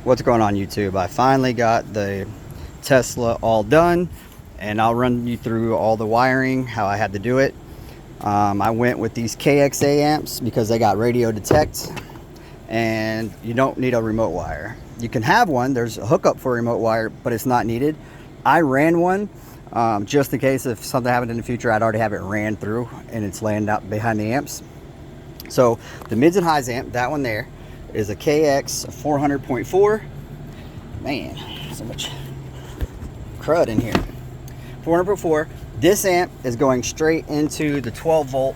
What's going on, YouTube? I finally got the Tesla all done, and I'll run you through all the wiring, how I had to do it. I went with these kxa amps because they got radio detect, and you don't need a remote wire. You can have one, there's a hookup for a remote wire, but it's not needed. I ran one just in case if something happened in the future, I'd already have it ran through and it's laying out behind the amps. So the mids and highs amp, that one there, is a kxa2400.1. Man, so much crud in here. 400.4. This amp is going straight into the 12-volt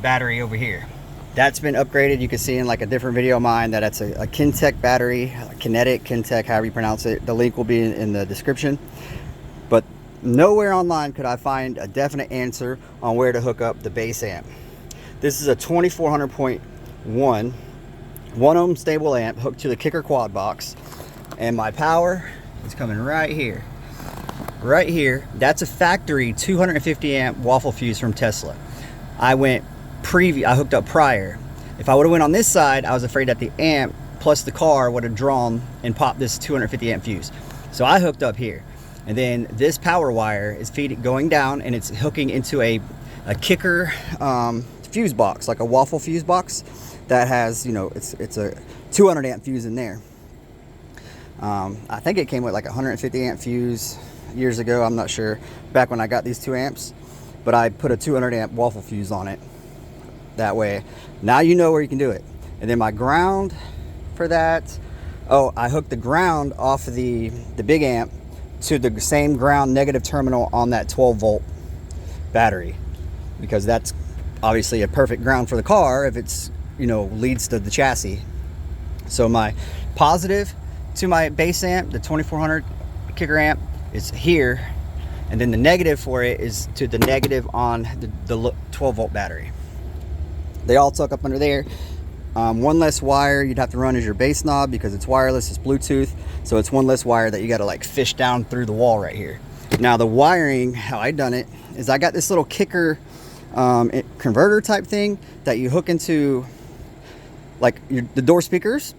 battery over here. That's been upgraded. You can see in like a different video of mine that it's a Kintec battery, Kinetic, Kintec, however you pronounce it. The link will be in the description. But nowhere online could I find a definite answer on where to hook up the base amp. This is a 2400.1 1 ohm stable amp hooked to the kicker quad box, and my power is coming right here. Right here, that's a factory 250 amp waffle fuse from Tesla. I hooked up prior. If I would have went on this side, I was afraid that the amp plus the car would have drawn and popped this 250 amp fuse. So I hooked up here, and then this power wire is going down, and it's hooking into a kicker fuse box, like a waffle fuse box that has, you know, it's a 200 amp fuse in there. I think it came with like a 150 amp fuse years ago. I'm not sure, back when I got these 2 amps, but I put a 200 amp waffle fuse on it. That way, now you know where you can do it. And then my ground for that, I hooked the ground off of the big amp to the same ground negative terminal on that 12-volt battery, because that's obviously a perfect ground for the car if it's, you know, leads to the chassis. So my positive to my base amp, the 2400 kicker amp, is here, and then the negative for it is to the negative on the 12-volt battery. They all tuck up under there. One less wire you'd have to run is your base knob, because it's wireless, it's Bluetooth, so it's one less wire that you got to like fish down through the wall right here. Now the wiring, how I done it is I got this little kicker converter type thing that you hook into like the door speakers,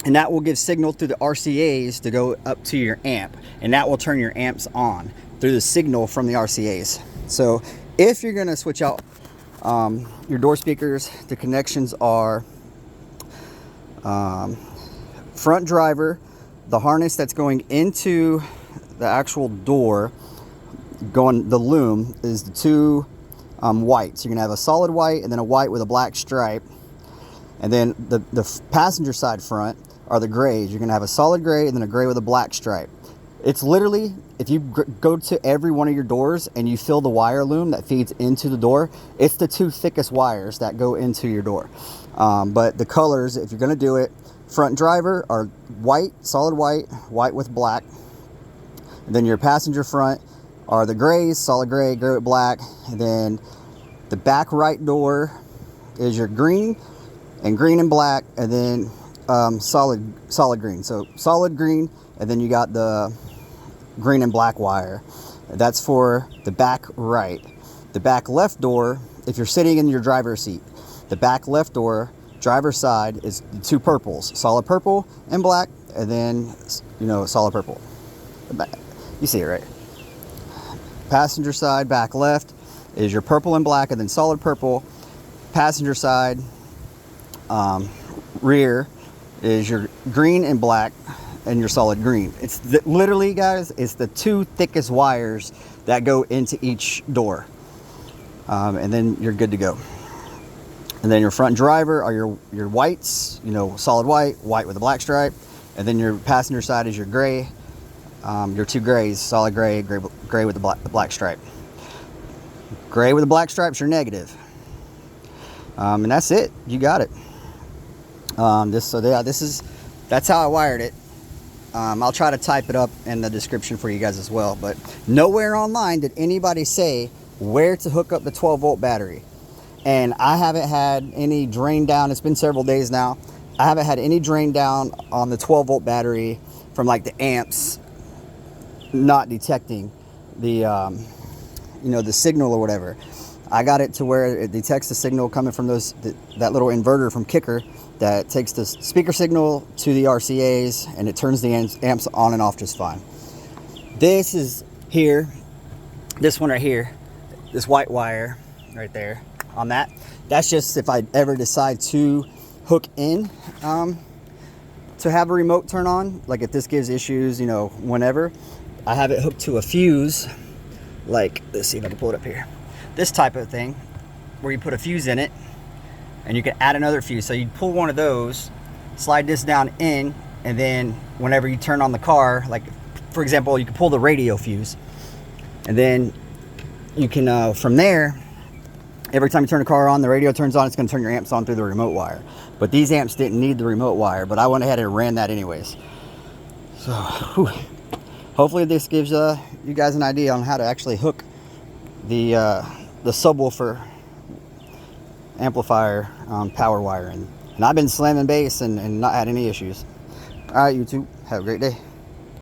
and that will give signal through the RCAs to go up to your amp, and that will turn your amps on through the signal from the RCAs. So if you're going to switch out your door speakers, the connections are front driver, the harness that's going into the actual door, the loom is the 2 whites. You're going to have a solid white and then a white with a black stripe. And then the passenger side front are the grays. You're going to have a solid gray and then a gray with a black stripe. It's literally, if you go to every one of your doors and you feel the wire loom that feeds into the door, it's the 2 thickest wires that go into your door. But the colors, if you're going to do it, front driver are white, solid white, white with black. And then your passenger front are the grays, solid gray, gray with black. And then the back right door is your green, and green and black, and then solid green. So solid green, and then you got the green and black wire. That's for the back right. The back left door, if you're sitting in your driver's seat, the back left door, driver's side, is the 2 purples, solid purple and black, and then, you know, solid purple. You see it, right? Passenger side, back left, is your purple and black, and then solid purple. Passenger side, rear is your green and black, and your solid green. It's literally, guys, it's the 2 thickest wires that go into each door, and then you're good to go. And then your front driver are your whites, you know, solid white, white with a black stripe, and then your passenger side is your gray, your 2 grays, solid gray, gray with the black stripe. Gray with the black stripes are negative, and that's it. You got it. That's how I wired it. I'll try to type it up in the description for you guys as well, but nowhere online did anybody say where to hook up the 12-volt battery. And I haven't had any drain down. It's been several days now. I haven't had any drain down on the 12-volt battery from like the amps not detecting the you know, the signal or whatever. I got it to where it detects the signal coming from that little inverter from Kicker, that takes the speaker signal to the RCAs, and it turns the amps on and off just fine. This is here, this one right here, this white wire right there on that. That's just if I ever decide to hook in to have a remote turn on, like if this gives issues, you know, whenever. I have it hooked to a fuse, like, let's see if I can pull it up here. This type of thing, where you put a fuse in it, and you can add another fuse. So you pull one of those, slide this down in, and then whenever you turn on the car, like for example, you can pull the radio fuse, and then you can, from there, every time you turn the car on, the radio turns on, it's gonna turn your amps on through the remote wire. But these amps didn't need the remote wire, but I went ahead and ran that anyways. So, whew. Hopefully this gives you guys an idea on how to actually hook the subwoofer amplifier power wire in. And I've been slamming bass and not had any issues. All right, YouTube, have a great day.